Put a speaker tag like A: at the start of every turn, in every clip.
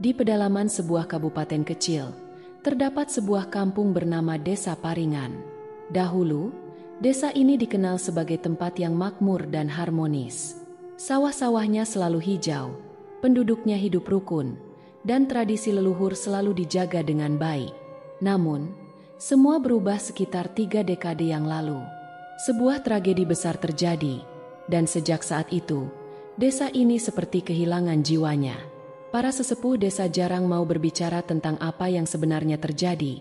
A: Di pedalaman sebuah kabupaten kecil, terdapat sebuah kampung bernama Desa Paringan. Dahulu, desa ini dikenal sebagai tempat yang makmur dan harmonis. Sawah-sawahnya selalu hijau, penduduknya hidup rukun, dan tradisi leluhur selalu dijaga dengan baik. Namun, semua berubah sekitar 3 dekade yang lalu. Sebuah tragedi besar terjadi, dan sejak saat itu, desa ini seperti kehilangan jiwanya. Para sesepuh desa jarang mau berbicara tentang apa yang sebenarnya terjadi,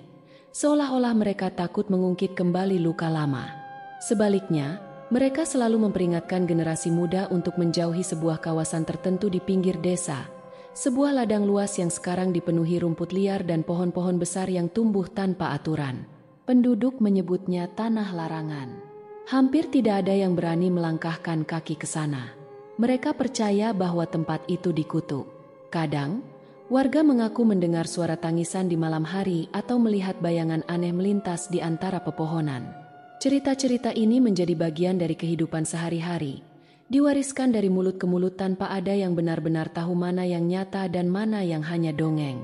A: seolah-olah mereka takut mengungkit kembali luka lama. Sebaliknya, mereka selalu memperingatkan generasi muda untuk menjauhi sebuah kawasan tertentu di pinggir desa, sebuah ladang luas yang sekarang dipenuhi rumput liar dan pohon-pohon besar yang tumbuh tanpa aturan. Penduduk menyebutnya tanah larangan. Hampir tidak ada yang berani melangkahkan kaki ke sana. Mereka percaya bahwa tempat itu dikutuk. Kadang, warga mengaku mendengar suara tangisan di malam hari atau melihat bayangan aneh melintas di antara pepohonan. Cerita-cerita ini menjadi bagian dari kehidupan sehari-hari, diwariskan dari mulut ke mulut tanpa ada yang benar-benar tahu mana yang nyata dan mana yang hanya dongeng.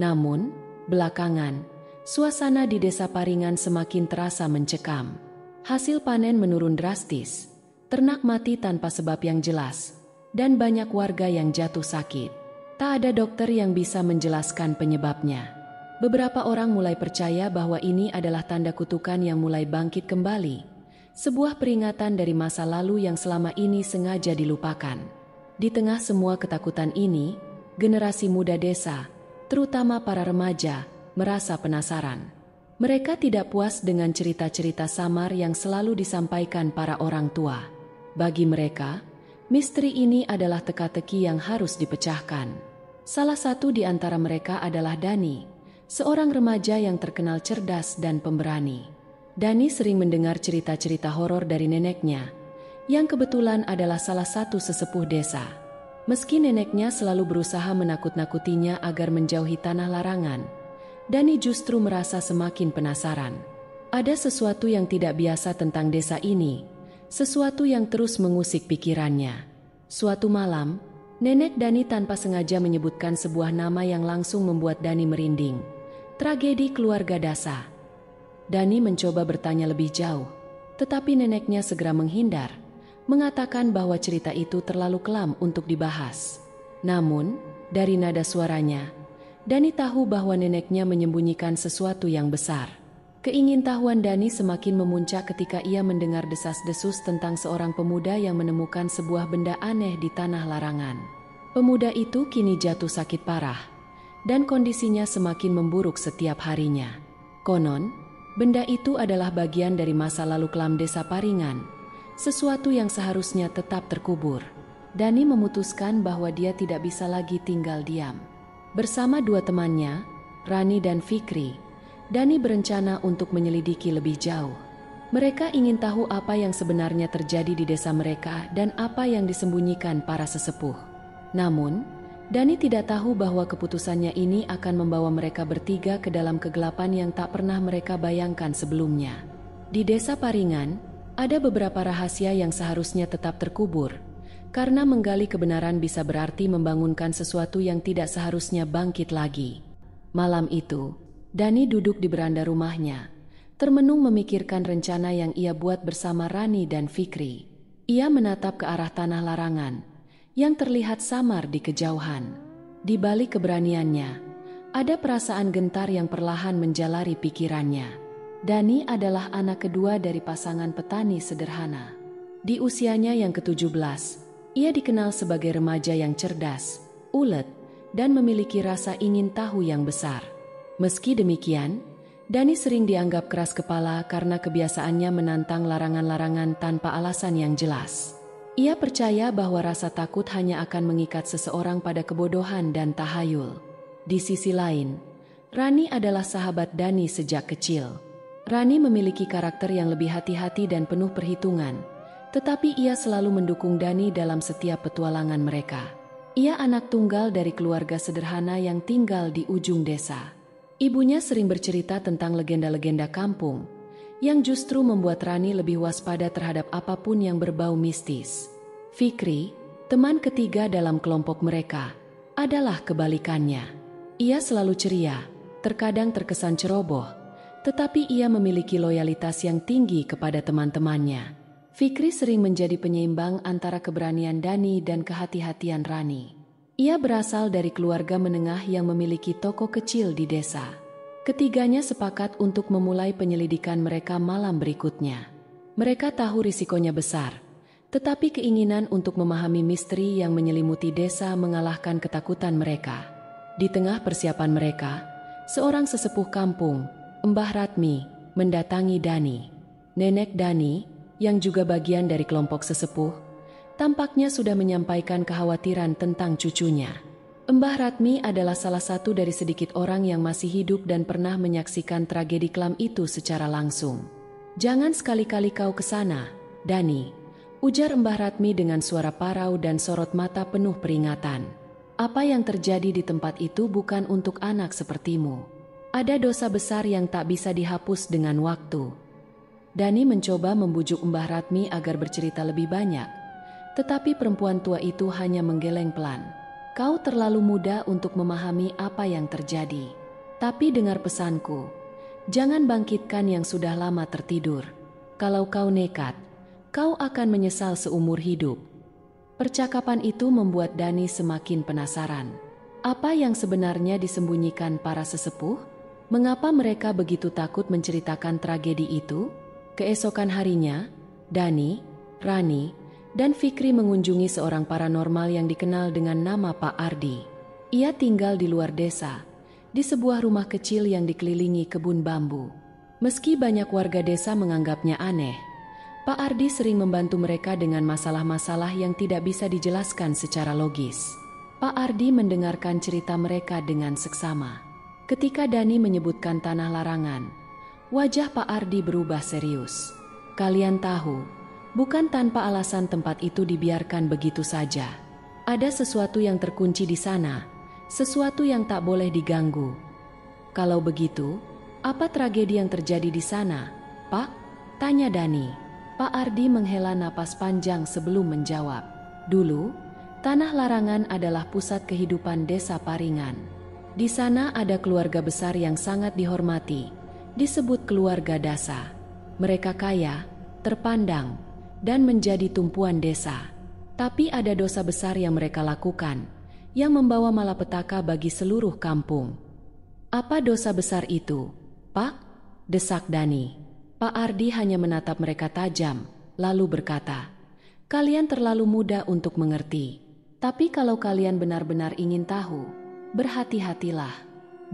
A: Namun, belakangan, suasana di Desa Paringan semakin terasa mencekam. Hasil panen menurun drastis, ternak mati tanpa sebab yang jelas, dan banyak warga yang jatuh sakit. Tak ada dokter yang bisa menjelaskan penyebabnya. Beberapa orang mulai percaya bahwa ini adalah tanda kutukan yang mulai bangkit kembali. Sebuah peringatan dari masa lalu yang selama ini sengaja dilupakan. Di tengah semua ketakutan ini, generasi muda desa, terutama para remaja, merasa penasaran. Mereka tidak puas dengan cerita-cerita samar yang selalu disampaikan para orang tua. Bagi mereka, misteri ini adalah teka-teki yang harus dipecahkan. Salah satu di antara mereka adalah Dani, seorang remaja yang terkenal cerdas dan pemberani. Dani sering mendengar cerita-cerita horor dari neneknya, yang kebetulan adalah salah satu sesepuh desa. Meski neneknya selalu berusaha menakut-nakutinya agar menjauhi tanah larangan, Dani justru merasa semakin penasaran. Ada sesuatu yang tidak biasa tentang desa ini, sesuatu yang terus mengusik pikirannya. Suatu malam, nenek Dani tanpa sengaja menyebutkan sebuah nama yang langsung membuat Dani merinding. Tragedi keluarga Dasa. Dani mencoba bertanya lebih jauh, tetapi neneknya segera menghindar, mengatakan bahwa cerita itu terlalu kelam untuk dibahas. Namun, dari nada suaranya, Dani tahu bahwa neneknya menyembunyikan sesuatu yang besar. Keingintahuan Dani semakin memuncak ketika ia mendengar desas-desus tentang seorang pemuda yang menemukan sebuah benda aneh di tanah larangan. Pemuda itu kini jatuh sakit parah, dan kondisinya semakin memburuk setiap harinya. Konon, benda itu adalah bagian dari masa lalu kelam Desa Paringan, sesuatu yang seharusnya tetap terkubur. Dani memutuskan bahwa dia tidak bisa lagi tinggal diam. Bersama 2 temannya, Rani dan Fikri, Dani berencana untuk menyelidiki lebih jauh. Mereka ingin tahu apa yang sebenarnya terjadi di desa mereka dan apa yang disembunyikan para sesepuh. Namun, Dani tidak tahu bahwa keputusannya ini akan membawa mereka bertiga ke dalam kegelapan yang tak pernah mereka bayangkan sebelumnya. Di Desa Paringan, ada beberapa rahasia yang seharusnya tetap terkubur, karena menggali kebenaran bisa berarti membangunkan sesuatu yang tidak seharusnya bangkit lagi. Malam itu, Dani duduk di beranda rumahnya, termenung memikirkan rencana yang ia buat bersama Rani dan Fikri. Ia menatap ke arah tanah larangan, yang terlihat samar di kejauhan. Di balik keberaniannya, ada perasaan gentar yang perlahan menjalari pikirannya. Dani adalah anak kedua dari pasangan petani sederhana. Di usianya yang ke-17, ia dikenal sebagai remaja yang cerdas, ulet, dan memiliki rasa ingin tahu yang besar. Meski demikian, Dani sering dianggap keras kepala karena kebiasaannya menantang larangan-larangan tanpa alasan yang jelas. Ia percaya bahwa rasa takut hanya akan mengikat seseorang pada kebodohan dan tahayul. Di sisi lain, Rani adalah sahabat Dani sejak kecil. Rani memiliki karakter yang lebih hati-hati dan penuh perhitungan, tetapi ia selalu mendukung Dani dalam setiap petualangan mereka. Ia anak tunggal dari keluarga sederhana yang tinggal di ujung desa. Ibunya sering bercerita tentang legenda-legenda kampung, yang justru membuat Rani lebih waspada terhadap apapun yang berbau mistis. Fikri, teman ketiga dalam kelompok mereka, adalah kebalikannya. Ia selalu ceria, terkadang terkesan ceroboh, tetapi ia memiliki loyalitas yang tinggi kepada teman-temannya. Fikri sering menjadi penyeimbang antara keberanian Dani dan kehati-hatian Rani. Ia berasal dari keluarga menengah yang memiliki toko kecil di desa. Ketiganya sepakat untuk memulai penyelidikan mereka malam berikutnya. Mereka tahu risikonya besar, tetapi keinginan untuk memahami misteri yang menyelimuti desa mengalahkan ketakutan mereka. Di tengah persiapan mereka, seorang sesepuh kampung, Mbah Ratmi, mendatangi Dani. Nenek Dani, yang juga bagian dari kelompok sesepuh, tampaknya sudah menyampaikan kekhawatiran tentang cucunya. Mbah Ratmi adalah salah satu dari sedikit orang yang masih hidup dan pernah menyaksikan tragedi kelam itu secara langsung. "Jangan sekali-kali kau ke sana, Dani," ujar Mbah Ratmi dengan suara parau dan sorot mata penuh peringatan. "Apa yang terjadi di tempat itu bukan untuk anak sepertimu. Ada dosa besar yang tak bisa dihapus dengan waktu." Dani mencoba membujuk Mbah Ratmi agar bercerita lebih banyak, tetapi perempuan tua itu hanya menggeleng pelan. "Kau terlalu muda untuk memahami apa yang terjadi. Tapi dengar pesanku. Jangan bangkitkan yang sudah lama tertidur. Kalau kau nekat, kau akan menyesal seumur hidup." Percakapan itu membuat Dani semakin penasaran. Apa yang sebenarnya disembunyikan para sesepuh? Mengapa mereka begitu takut menceritakan tragedi itu? Keesokan harinya, Dani, Rani, dan Fikri mengunjungi seorang paranormal yang dikenal dengan nama Pak Ardi. Ia tinggal di luar desa, di sebuah rumah kecil yang dikelilingi kebun bambu. Meski banyak warga desa menganggapnya aneh, Pak Ardi sering membantu mereka dengan masalah-masalah yang tidak bisa dijelaskan secara logis. Pak Ardi mendengarkan cerita mereka dengan seksama. Ketika Dani menyebutkan tanah larangan, wajah Pak Ardi berubah serius. "Kalian tahu, bukan tanpa alasan tempat itu dibiarkan begitu saja. Ada sesuatu yang terkunci di sana, sesuatu yang tak boleh diganggu. Kalau begitu, apa tragedi yang terjadi di sana, Pak?" tanya Dani. Pak Ardi menghela napas panjang sebelum menjawab. "Dulu, tanah larangan adalah pusat kehidupan desa Paringan. Di sana ada keluarga besar yang sangat dihormati, disebut keluarga Dasa. Mereka kaya, terpandang, dan menjadi tumpuan desa. Tapi ada dosa besar yang mereka lakukan, yang membawa malapetaka bagi seluruh kampung." "Apa dosa besar itu, Pak?" desak Dani. Pak Ardi hanya menatap mereka tajam, lalu berkata, "Kalian terlalu muda untuk mengerti. Tapi kalau kalian benar-benar ingin tahu, berhati-hatilah.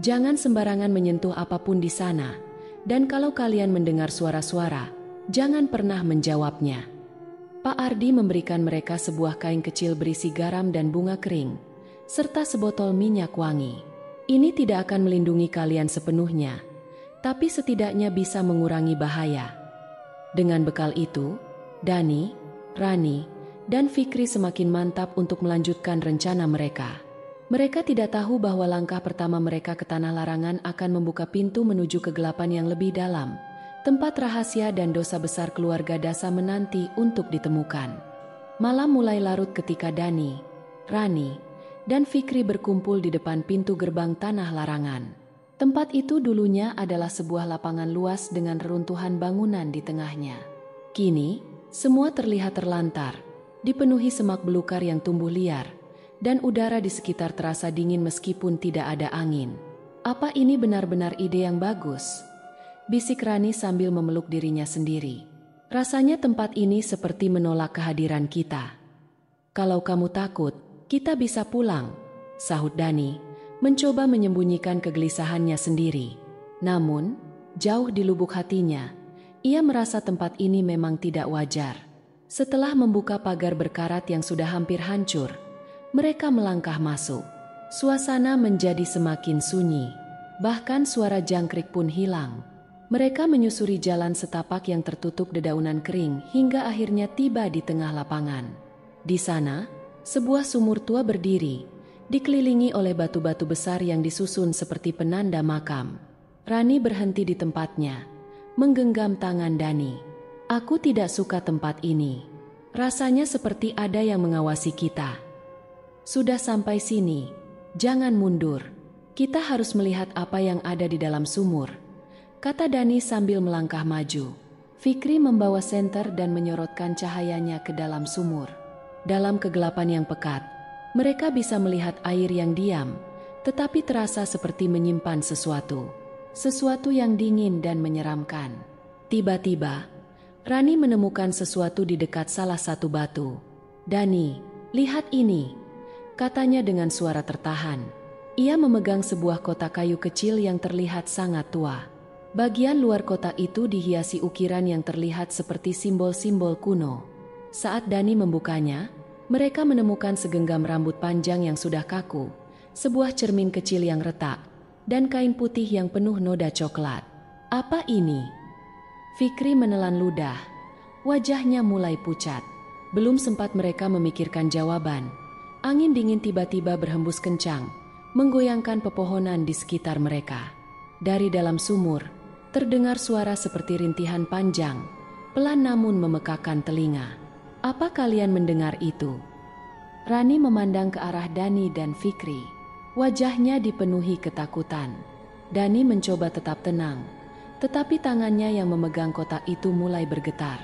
A: Jangan sembarangan menyentuh apapun di sana, dan kalau kalian mendengar suara-suara, jangan pernah menjawabnya." Pak Ardi memberikan mereka sebuah kain kecil berisi garam dan bunga kering, serta sebotol minyak wangi. "Ini tidak akan melindungi kalian sepenuhnya, tapi setidaknya bisa mengurangi bahaya." Dengan bekal itu, Dani, Rani, dan Fikri semakin mantap untuk melanjutkan rencana mereka. Mereka tidak tahu bahwa langkah pertama mereka ke tanah larangan akan membuka pintu menuju kegelapan yang lebih dalam, tempat rahasia dan dosa besar keluarga Dasa menanti untuk ditemukan. Malam mulai larut ketika Dani, Rani, dan Fikri berkumpul di depan pintu gerbang tanah larangan. Tempat itu dulunya adalah sebuah lapangan luas dengan reruntuhan bangunan di tengahnya. Kini, semua terlihat terlantar, dipenuhi semak belukar yang tumbuh liar, dan udara di sekitar terasa dingin meskipun tidak ada angin. "Apa ini benar-benar ide yang bagus?" bisik Rani sambil memeluk dirinya sendiri. "Rasanya tempat ini seperti menolak kehadiran kita." "Kalau kamu takut, kita bisa pulang," sahut Dani, mencoba menyembunyikan kegelisahannya sendiri. Namun, jauh di lubuk hatinya, ia merasa tempat ini memang tidak wajar. Setelah membuka pagar berkarat yang sudah hampir hancur, mereka melangkah masuk. Suasana menjadi semakin sunyi, bahkan suara jangkrik pun hilang. Mereka menyusuri jalan setapak yang tertutup dedaunan kering hingga akhirnya tiba di tengah lapangan. Di sana, sebuah sumur tua berdiri, dikelilingi oleh batu-batu besar yang disusun seperti penanda makam. Rani berhenti di tempatnya, menggenggam tangan Dani. "Aku tidak suka tempat ini. Rasanya seperti ada yang mengawasi kita." "Sudah sampai sini, Jangan mundur. Kita harus melihat apa yang ada di dalam sumur, kata Dani sambil melangkah maju. Fikri membawa senter dan menyorotkan cahayanya ke dalam sumur. Dalam kegelapan yang pekat, mereka bisa melihat air yang diam, tetapi terasa seperti menyimpan sesuatu. Sesuatu yang dingin dan menyeramkan. Tiba-tiba, Rani menemukan sesuatu di dekat salah satu batu. "Dani, lihat ini," katanya dengan suara tertahan. Ia memegang sebuah kotak kayu kecil yang terlihat sangat tua. Bagian luar kotak itu dihiasi ukiran yang terlihat seperti simbol-simbol kuno. Saat Dani membukanya, mereka menemukan segenggam rambut panjang yang sudah kaku, sebuah cermin kecil yang retak, dan kain putih yang penuh noda coklat. "Apa ini?" Fikri menelan ludah. Wajahnya mulai pucat. Belum sempat mereka memikirkan jawaban, angin dingin tiba-tiba berhembus kencang, menggoyangkan pepohonan di sekitar mereka. Dari dalam sumur, terdengar suara seperti rintihan panjang, pelan namun memekakan telinga. "Apa kalian mendengar itu?" Rani memandang ke arah Dani dan Fikri. Wajahnya dipenuhi ketakutan. Dani mencoba tetap tenang, tetapi tangannya yang memegang kotak itu mulai bergetar.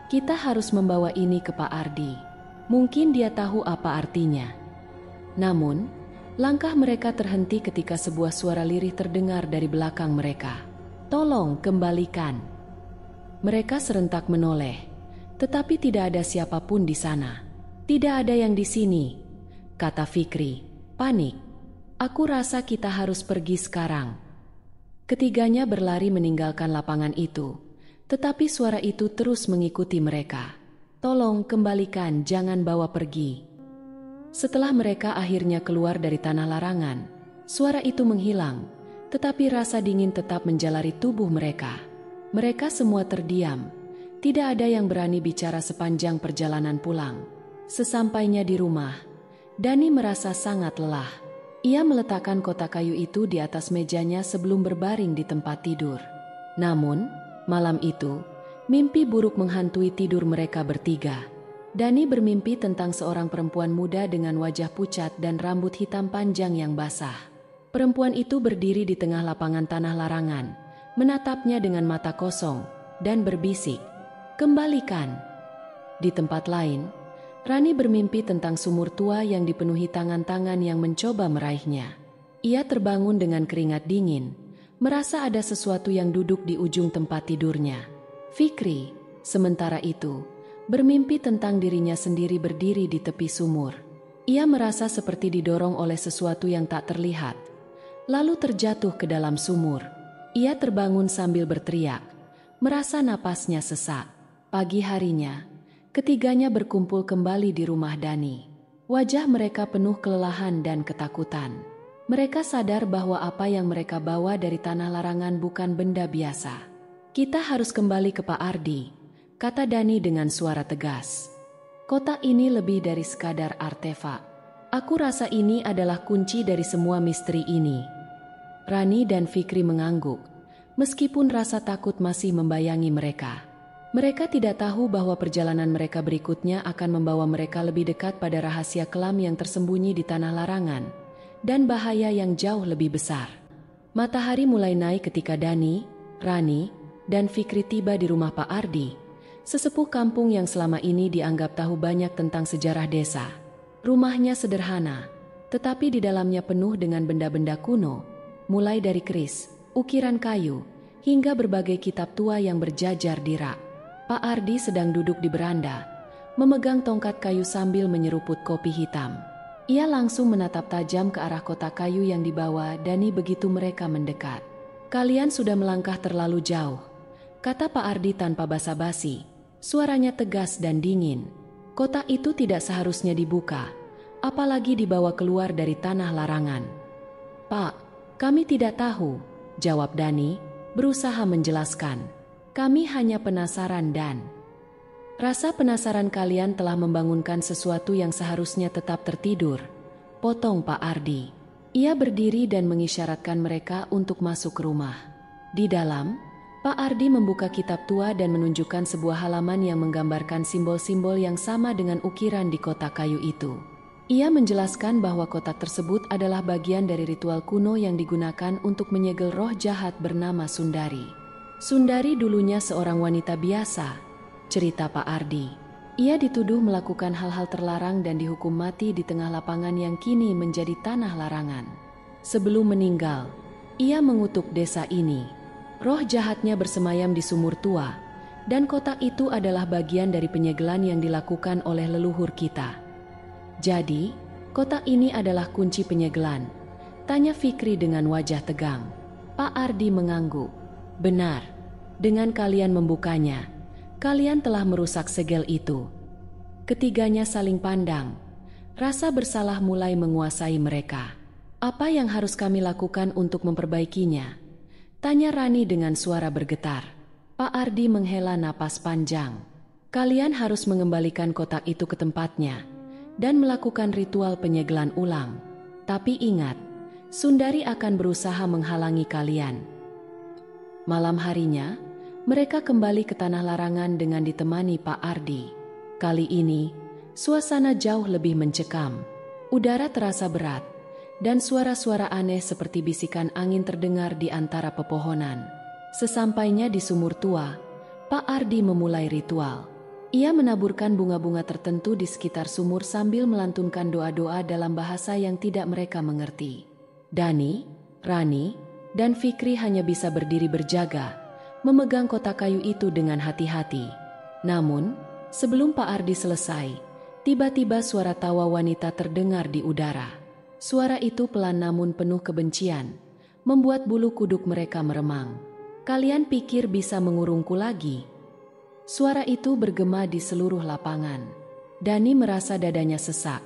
A: "Kita harus membawa ini ke Pak Ardi. Mungkin dia tahu apa artinya." Namun, langkah mereka terhenti ketika sebuah suara lirih terdengar dari belakang mereka. "Tolong kembalikan." Mereka serentak menoleh, tetapi tidak ada siapapun di sana. "Tidak ada yang di sini," kata Fikri, panik. "Aku rasa kita harus pergi sekarang." Ketiganya berlari meninggalkan lapangan itu. Tetapi suara itu terus mengikuti mereka. "Tolong kembalikan, jangan bawa pergi." Setelah mereka akhirnya keluar dari tanah larangan, suara itu menghilang, tetapi rasa dingin tetap menjalari tubuh mereka. Mereka semua terdiam. Tidak ada yang berani bicara sepanjang perjalanan pulang. Sesampainya di rumah, Dani merasa sangat lelah. Ia meletakkan kotak kayu itu di atas mejanya sebelum berbaring di tempat tidur. Namun, malam itu, mimpi buruk menghantui tidur mereka bertiga. Dani bermimpi tentang seorang perempuan muda dengan wajah pucat dan rambut hitam panjang yang basah. Perempuan itu berdiri di tengah lapangan tanah larangan, menatapnya dengan mata kosong, dan berbisik, "Kembalikan." Di tempat lain, Rani bermimpi tentang sumur tua yang dipenuhi tangan-tangan yang mencoba meraihnya. Ia terbangun dengan keringat dingin, merasa ada sesuatu yang duduk di ujung tempat tidurnya. Fikri, sementara itu, bermimpi tentang dirinya sendiri berdiri di tepi sumur. Ia merasa seperti didorong oleh sesuatu yang tak terlihat, lalu terjatuh ke dalam sumur. Ia terbangun sambil berteriak, merasa napasnya sesak. Pagi harinya, ketiganya berkumpul kembali di rumah Dani. Wajah mereka penuh kelelahan dan ketakutan. Mereka sadar bahwa apa yang mereka bawa dari tanah larangan bukan benda biasa. "Kita harus kembali ke Pak Ardi," kata Dani dengan suara tegas. "Kotak ini lebih dari sekadar artefak. Aku rasa ini adalah kunci dari semua misteri ini." Rani dan Fikri mengangguk, meskipun rasa takut masih membayangi mereka. Mereka tidak tahu bahwa perjalanan mereka berikutnya akan membawa mereka lebih dekat pada rahasia kelam yang tersembunyi di tanah larangan, dan bahaya yang jauh lebih besar. Matahari mulai naik ketika Dani, Rani, dan Fikri tiba di rumah Pak Ardi, sesepuh kampung yang selama ini dianggap tahu banyak tentang sejarah desa. Rumahnya sederhana, tetapi di dalamnya penuh dengan benda-benda kuno, mulai dari keris, ukiran kayu, hingga berbagai kitab tua yang berjajar di rak. Pak Ardi sedang duduk di beranda, memegang tongkat kayu sambil menyeruput kopi hitam. Ia langsung menatap tajam ke arah kotak kayu yang dibawa Dani begitu mereka mendekat. "Kalian sudah melangkah terlalu jauh," kata Pak Ardi tanpa basa-basi. Suaranya tegas dan dingin. "Kotak itu tidak seharusnya dibuka, apalagi dibawa keluar dari tanah larangan." "Pak, kami tidak tahu," jawab Dani, berusaha menjelaskan. "Kami hanya penasaran dan..." "Rasa penasaran kalian telah membangunkan sesuatu yang seharusnya tetap tertidur," potong Pak Ardi. Ia berdiri dan mengisyaratkan mereka untuk masuk ke rumah. Di dalam, Pak Ardi membuka kitab tua dan menunjukkan sebuah halaman yang menggambarkan simbol-simbol yang sama dengan ukiran di kotak kayu itu. Ia menjelaskan bahwa kotak tersebut adalah bagian dari ritual kuno yang digunakan untuk menyegel roh jahat bernama Sundari. Sundari dulunya seorang wanita biasa, cerita Pak Ardi. Ia dituduh melakukan hal-hal terlarang dan dihukum mati di tengah lapangan yang kini menjadi tanah larangan. Sebelum meninggal, ia mengutuk desa ini. Roh jahatnya bersemayam di sumur tua, dan kotak itu adalah bagian dari penyegelan yang dilakukan oleh leluhur kita. Jadi, kotak ini adalah kunci penyegelan, tanya Fikri dengan wajah tegang. Pak Ardi mengangguk. Benar, dengan kalian membukanya, kalian telah merusak segel itu. Ketiganya saling pandang. Rasa bersalah mulai menguasai mereka. Apa yang harus kami lakukan untuk memperbaikinya? Tanya Rani dengan suara bergetar. Pak Ardi menghela napas panjang. Kalian harus mengembalikan kotak itu ke tempatnya dan melakukan ritual penyegelan ulang. Tapi ingat, Sundari akan berusaha menghalangi kalian. Malam harinya, mereka kembali ke tanah larangan dengan ditemani Pak Ardi. Kali ini, suasana jauh lebih mencekam. Udara terasa berat, dan suara-suara aneh seperti bisikan angin terdengar di antara pepohonan. Sesampainya di sumur tua, Pak Ardi memulai ritual. Ia menaburkan bunga-bunga tertentu di sekitar sumur sambil melantunkan doa-doa dalam bahasa yang tidak mereka mengerti. Dani, Rani, dan Fikri hanya bisa berdiri berjaga, memegang kotak kayu itu dengan hati-hati. Namun, sebelum Pak Ardi selesai, tiba-tiba suara tawa wanita terdengar di udara. Suara itu pelan namun penuh kebencian, membuat bulu kuduk mereka meremang. Kalian pikir bisa mengurungku lagi? Suara itu bergema di seluruh lapangan. Dani merasa dadanya sesak,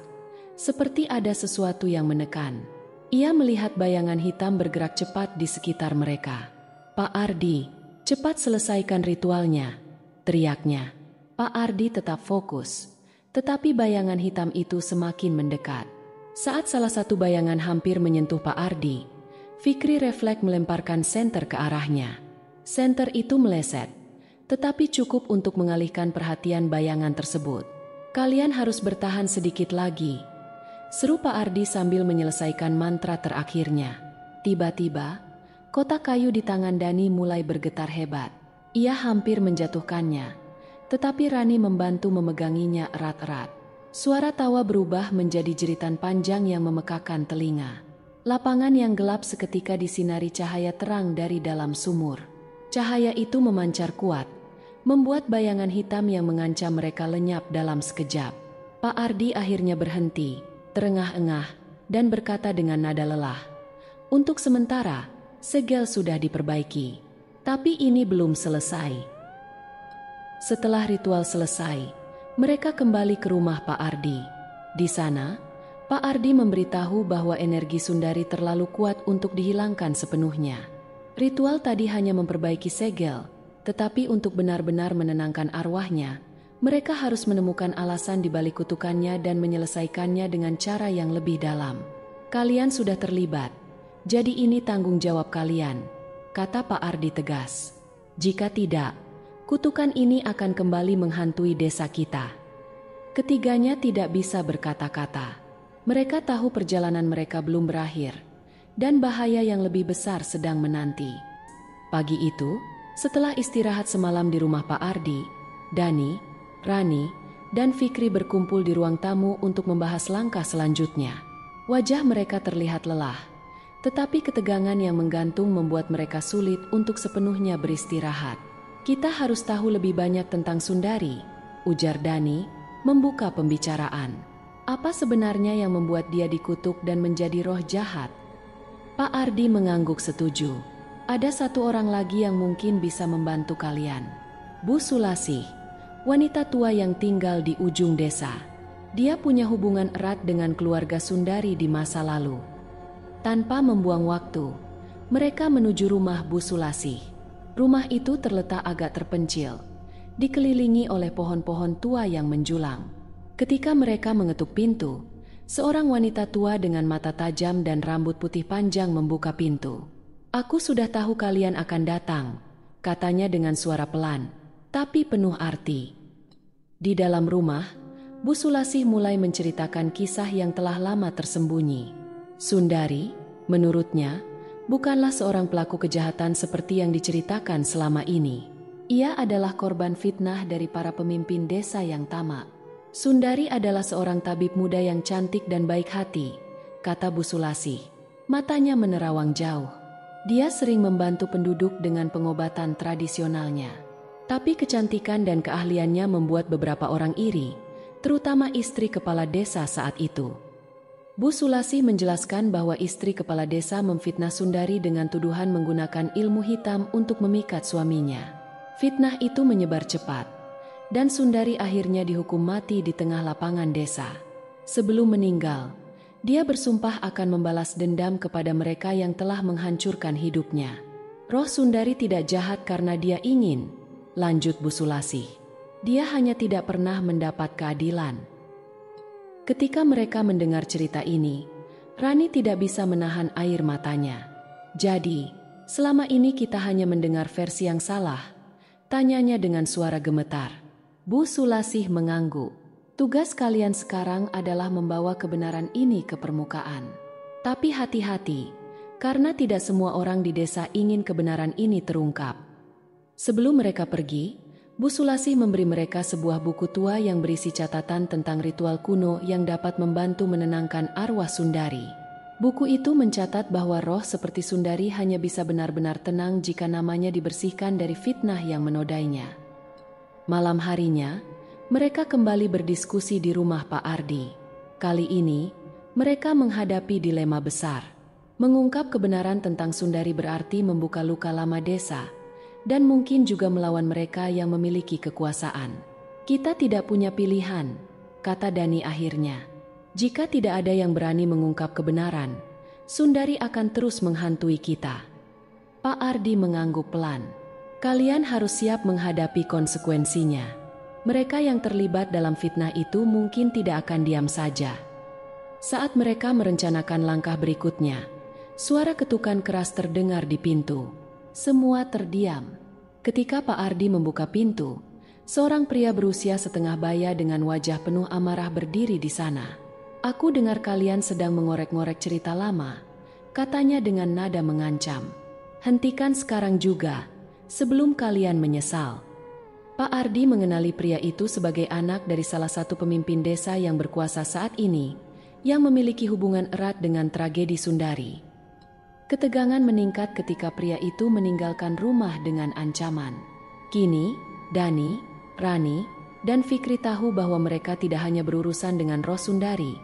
A: seperti ada sesuatu yang menekan. Ia melihat bayangan hitam bergerak cepat di sekitar mereka. Pak Ardi, cepat selesaikan ritualnya, teriaknya. Pak Ardi tetap fokus, tetapi bayangan hitam itu semakin mendekat. Saat salah satu bayangan hampir menyentuh Pak Ardi, Fikri refleks melemparkan senter ke arahnya. Senter itu meleset, tetapi cukup untuk mengalihkan perhatian bayangan tersebut. Kalian harus bertahan sedikit lagi, seru Pak Ardi sambil menyelesaikan mantra terakhirnya. Tiba-tiba, kotak kayu di tangan Dani mulai bergetar hebat. Ia hampir menjatuhkannya, tetapi Rani membantu memeganginya erat-erat. Suara tawa berubah menjadi jeritan panjang yang memekakan telinga. Lapangan yang gelap seketika disinari cahaya terang dari dalam sumur. Cahaya itu memancar kuat, membuat bayangan hitam yang mengancam mereka lenyap dalam sekejap. Pak Ardi akhirnya berhenti, terengah-engah, dan berkata dengan nada lelah, "Untuk sementara, segel sudah diperbaiki. Tapi ini belum selesai." Setelah ritual selesai, mereka kembali ke rumah Pak Ardi. Di sana, Pak Ardi memberitahu bahwa energi Sundari terlalu kuat untuk dihilangkan sepenuhnya. Ritual tadi hanya memperbaiki segel, tetapi untuk benar-benar menenangkan arwahnya, mereka harus menemukan alasan di balik kutukannya dan menyelesaikannya dengan cara yang lebih dalam. Kalian sudah terlibat, jadi ini tanggung jawab kalian, kata Pak Ardi tegas. Jika tidak, kutukan ini akan kembali menghantui desa kita. Ketiganya tidak bisa berkata-kata. Mereka tahu perjalanan mereka belum berakhir, dan bahaya yang lebih besar sedang menanti. Pagi itu, setelah istirahat semalam di rumah Pak Ardi, Dani, Rani, dan Fikri berkumpul di ruang tamu untuk membahas langkah selanjutnya. Wajah mereka terlihat lelah, tetapi ketegangan yang menggantung membuat mereka sulit untuk sepenuhnya beristirahat. Kita harus tahu lebih banyak tentang Sundari, ujar Dani, membuka pembicaraan. Apa sebenarnya yang membuat dia dikutuk dan menjadi roh jahat? Pak Ardi mengangguk setuju. Ada satu orang lagi yang mungkin bisa membantu kalian. Bu Sulasih, wanita tua yang tinggal di ujung desa. Dia punya hubungan erat dengan keluarga Sundari di masa lalu. Tanpa membuang waktu, mereka menuju rumah Bu Sulasih. Rumah itu terletak agak terpencil, dikelilingi oleh pohon-pohon tua yang menjulang. Ketika mereka mengetuk pintu, seorang wanita tua dengan mata tajam dan rambut putih panjang membuka pintu. "Aku sudah tahu kalian akan datang," katanya dengan suara pelan, tapi penuh arti. Di dalam rumah, Bu Sulasih mulai menceritakan kisah yang telah lama tersembunyi. Sundari, menurutnya, bukanlah seorang pelaku kejahatan seperti yang diceritakan selama ini. Ia adalah korban fitnah dari para pemimpin desa yang tamak. Sundari adalah seorang tabib muda yang cantik dan baik hati, kata Bu Sulasih. Matanya menerawang jauh. Dia sering membantu penduduk dengan pengobatan tradisionalnya. Tapi kecantikan dan keahliannya membuat beberapa orang iri, terutama istri kepala desa saat itu. Bu Sulasih menjelaskan bahwa istri kepala desa memfitnah Sundari dengan tuduhan menggunakan ilmu hitam untuk memikat suaminya. Fitnah itu menyebar cepat, dan Sundari akhirnya dihukum mati di tengah lapangan desa. Sebelum meninggal, dia bersumpah akan membalas dendam kepada mereka yang telah menghancurkan hidupnya. Roh Sundari tidak jahat karena dia ingin, lanjut Bu Sulasih. Dia hanya tidak pernah mendapat keadilan. Ketika mereka mendengar cerita ini, Rani tidak bisa menahan air matanya. Jadi, selama ini kita hanya mendengar versi yang salah, tanyanya dengan suara gemetar. Bu Sulasih mengangguk. Tugas kalian sekarang adalah membawa kebenaran ini ke permukaan. Tapi hati-hati, karena tidak semua orang di desa ingin kebenaran ini terungkap. Sebelum mereka pergi, Bu Sulasih memberi mereka sebuah buku tua yang berisi catatan tentang ritual kuno yang dapat membantu menenangkan arwah Sundari. Buku itu mencatat bahwa roh seperti Sundari hanya bisa benar-benar tenang jika namanya dibersihkan dari fitnah yang menodainya. Malam harinya, mereka kembali berdiskusi di rumah Pak Ardi. Kali ini, mereka menghadapi dilema besar. Mengungkap kebenaran tentang Sundari berarti membuka luka lama desa, dan mungkin juga melawan mereka yang memiliki kekuasaan. Kita tidak punya pilihan, kata Dani akhirnya. Jika tidak ada yang berani mengungkap kebenaran, Sundari akan terus menghantui kita. Pak Ardi mengangguk pelan. Kalian harus siap menghadapi konsekuensinya. Mereka yang terlibat dalam fitnah itu mungkin tidak akan diam saja. Saat mereka merencanakan langkah berikutnya, suara ketukan keras terdengar di pintu. Semua terdiam. Ketika Pak Ardi membuka pintu, seorang pria berusia setengah baya dengan wajah penuh amarah berdiri di sana. Aku dengar kalian sedang mengorek-ngorek cerita lama, katanya dengan nada mengancam. Hentikan sekarang juga, sebelum kalian menyesal. Pak Ardi mengenali pria itu sebagai anak dari salah satu pemimpin desa yang berkuasa saat ini, yang memiliki hubungan erat dengan tragedi Sundari. Ketegangan meningkat ketika pria itu meninggalkan rumah dengan ancaman. Kini, Dani, Rani, dan Fikri tahu bahwa mereka tidak hanya berurusan dengan roh Sundari,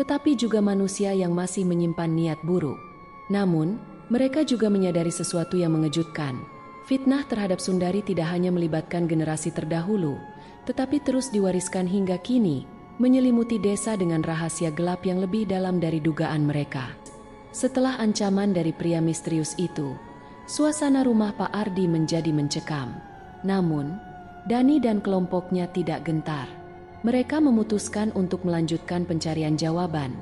A: tetapi juga manusia yang masih menyimpan niat buruk. Namun, mereka juga menyadari sesuatu yang mengejutkan. Fitnah terhadap Sundari tidak hanya melibatkan generasi terdahulu, tetapi terus diwariskan hingga kini, menyelimuti desa dengan rahasia gelap yang lebih dalam dari dugaan mereka. Setelah ancaman dari pria misterius itu, suasana rumah Pak Ardi menjadi mencekam. Namun, Dani dan kelompoknya tidak gentar. Mereka memutuskan untuk melanjutkan pencarian jawaban,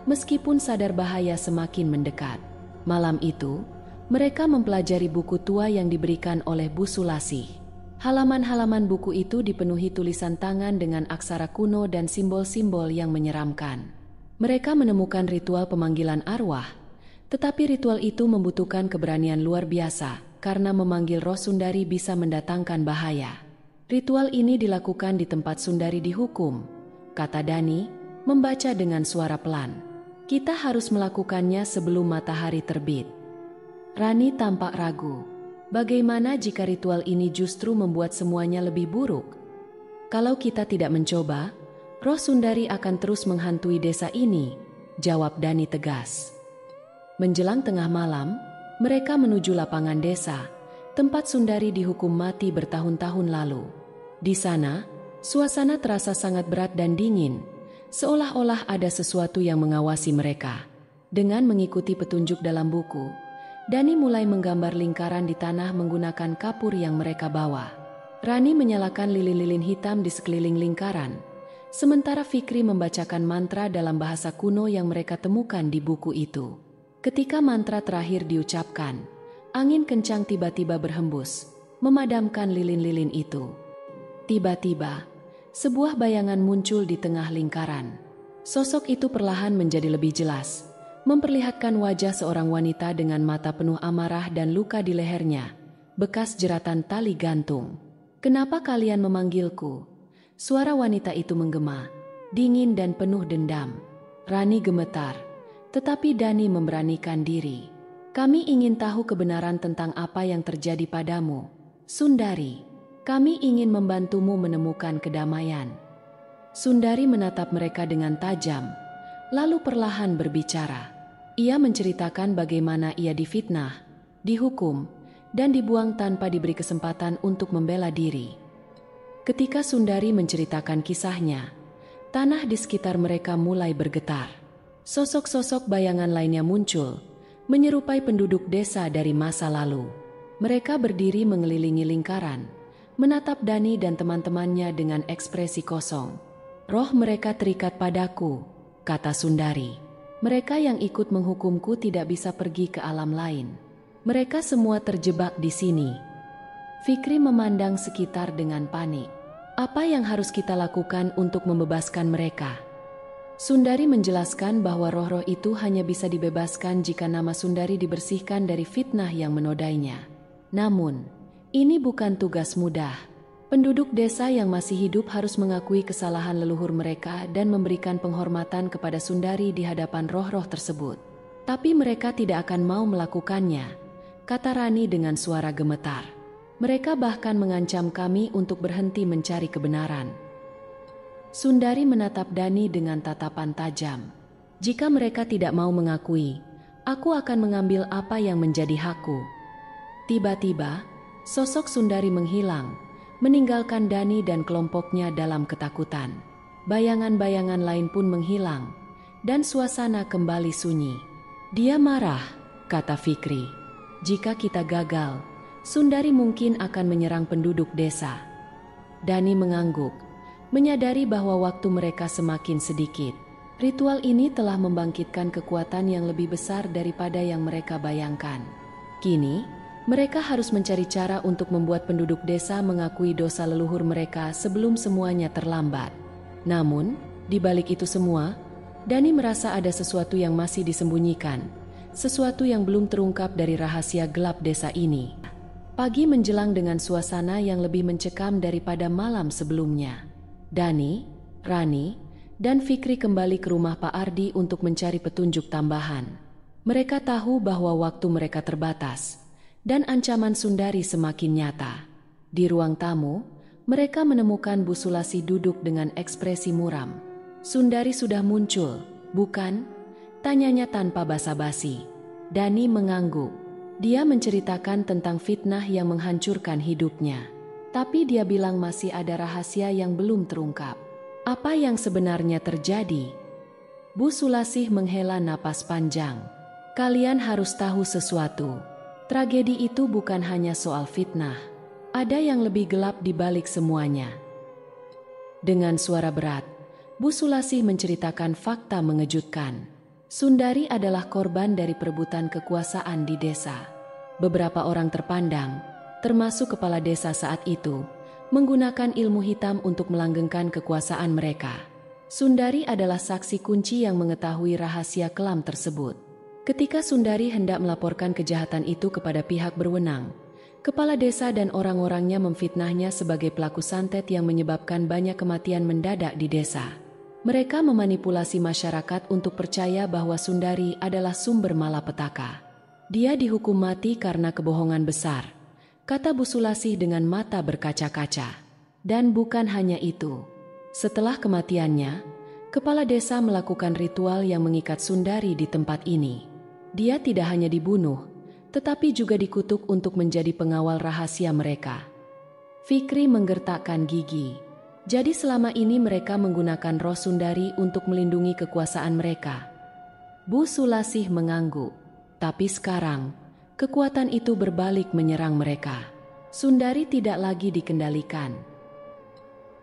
A: meskipun sadar bahaya semakin mendekat. Malam itu, mereka mempelajari buku tua yang diberikan oleh Bu Sulasih. Halaman-halaman buku itu dipenuhi tulisan tangan dengan aksara kuno dan simbol-simbol yang menyeramkan. Mereka menemukan ritual pemanggilan arwah, tetapi ritual itu membutuhkan keberanian luar biasa karena memanggil roh Sundari bisa mendatangkan bahaya. Ritual ini dilakukan di tempat Sundari dihukum, kata Dani, membaca dengan suara pelan. Kita harus melakukannya sebelum matahari terbit. Rani tampak ragu. Bagaimana jika ritual ini justru membuat semuanya lebih buruk? Kalau kita tidak mencoba, roh Sundari akan terus menghantui desa ini, jawab Dani tegas. Menjelang tengah malam, mereka menuju lapangan desa, tempat Sundari dihukum mati bertahun-tahun lalu. Di sana, suasana terasa sangat berat dan dingin, seolah-olah ada sesuatu yang mengawasi mereka. Dengan mengikuti petunjuk dalam buku, Dani mulai menggambar lingkaran di tanah menggunakan kapur yang mereka bawa. Rani menyalakan lilin-lilin hitam di sekeliling lingkaran, sementara Fikri membacakan mantra dalam bahasa kuno yang mereka temukan di buku itu. Ketika mantra terakhir diucapkan, angin kencang tiba-tiba berhembus, memadamkan lilin-lilin itu. Tiba-tiba, sebuah bayangan muncul di tengah lingkaran. Sosok itu perlahan menjadi lebih jelas, memperlihatkan wajah seorang wanita dengan mata penuh amarah dan luka di lehernya, bekas jeratan tali gantung. "Kenapa kalian memanggilku?" Suara wanita itu menggema, dingin dan penuh dendam. Rani gemetar, tetapi Dani memberanikan diri. "Kami ingin tahu kebenaran tentang apa yang terjadi padamu, Sundari. Kami ingin membantumu menemukan kedamaian." Sundari menatap mereka dengan tajam, lalu perlahan berbicara. Ia menceritakan bagaimana ia difitnah, dihukum, dan dibuang tanpa diberi kesempatan untuk membela diri. Ketika Sundari menceritakan kisahnya, tanah di sekitar mereka mulai bergetar. Sosok-sosok bayangan lainnya muncul, menyerupai penduduk desa dari masa lalu. Mereka berdiri mengelilingi lingkaran, menatap Dani dan teman-temannya dengan ekspresi kosong. "Roh mereka terikat padaku," kata Sundari. "Mereka yang ikut menghukumku tidak bisa pergi ke alam lain. Mereka semua terjebak di sini." Fikri memandang sekitar dengan panik. "Apa yang harus kita lakukan untuk membebaskan mereka?" Sundari menjelaskan bahwa roh-roh itu hanya bisa dibebaskan jika nama Sundari dibersihkan dari fitnah yang menodainya. Namun, ini bukan tugas mudah. Penduduk desa yang masih hidup harus mengakui kesalahan leluhur mereka dan memberikan penghormatan kepada Sundari di hadapan roh-roh tersebut. "Tapi mereka tidak akan mau melakukannya," kata Rani dengan suara gemetar. "Mereka bahkan mengancam kami untuk berhenti mencari kebenaran." Sundari menatap Dani dengan tatapan tajam. "Jika mereka tidak mau mengakui, aku akan mengambil apa yang menjadi hakku." Tiba-tiba, sosok Sundari menghilang, meninggalkan Dani dan kelompoknya dalam ketakutan. Bayangan-bayangan lain pun menghilang, dan suasana kembali sunyi. "Dia marah," kata Fikri. "Jika kita gagal, Sundari mungkin akan menyerang penduduk desa." Dani mengangguk, menyadari bahwa waktu mereka semakin sedikit. Ritual ini telah membangkitkan kekuatan yang lebih besar daripada yang mereka bayangkan. Kini, mereka harus mencari cara untuk membuat penduduk desa mengakui dosa leluhur mereka sebelum semuanya terlambat. Namun, di balik itu semua, Dani merasa ada sesuatu yang masih disembunyikan, sesuatu yang belum terungkap dari rahasia gelap desa ini. Pagi menjelang dengan suasana yang lebih mencekam daripada malam sebelumnya. Dani, Rani, dan Fikri kembali ke rumah Pak Ardi untuk mencari petunjuk tambahan. Mereka tahu bahwa waktu mereka terbatas, dan ancaman Sundari semakin nyata. Di ruang tamu, mereka menemukan Bu Sulasi duduk dengan ekspresi muram. "Sundari sudah muncul, bukan?" tanyanya tanpa basa-basi. Dani mengangguk. Dia menceritakan tentang fitnah yang menghancurkan hidupnya. Tapi dia bilang masih ada rahasia yang belum terungkap. Apa yang sebenarnya terjadi? Bu Sulasih menghela napas panjang. "Kalian harus tahu sesuatu. Tragedi itu bukan hanya soal fitnah. Ada yang lebih gelap di balik semuanya." Dengan suara berat, Bu Sulasih menceritakan fakta mengejutkan. Sundari adalah korban dari perebutan kekuasaan di desa. Beberapa orang terpandang, termasuk kepala desa saat itu, menggunakan ilmu hitam untuk melanggengkan kekuasaan mereka. Sundari adalah saksi kunci yang mengetahui rahasia kelam tersebut. Ketika Sundari hendak melaporkan kejahatan itu kepada pihak berwenang, kepala desa dan orang-orangnya memfitnahnya sebagai pelaku santet yang menyebabkan banyak kematian mendadak di desa. Mereka memanipulasi masyarakat untuk percaya bahwa Sundari adalah sumber malapetaka. "Dia dihukum mati karena kebohongan besar," kata Bu Sulasih dengan mata berkaca-kaca. Dan bukan hanya itu. Setelah kematiannya, kepala desa melakukan ritual yang mengikat Sundari di tempat ini. Dia tidak hanya dibunuh, tetapi juga dikutuk untuk menjadi pengawal rahasia mereka. Fikri menggertakkan gigi. Jadi selama ini mereka menggunakan roh Sundari untuk melindungi kekuasaan mereka. Bu Sulasih mengangguk. Tapi sekarang, kekuatan itu berbalik menyerang mereka. Sundari tidak lagi dikendalikan.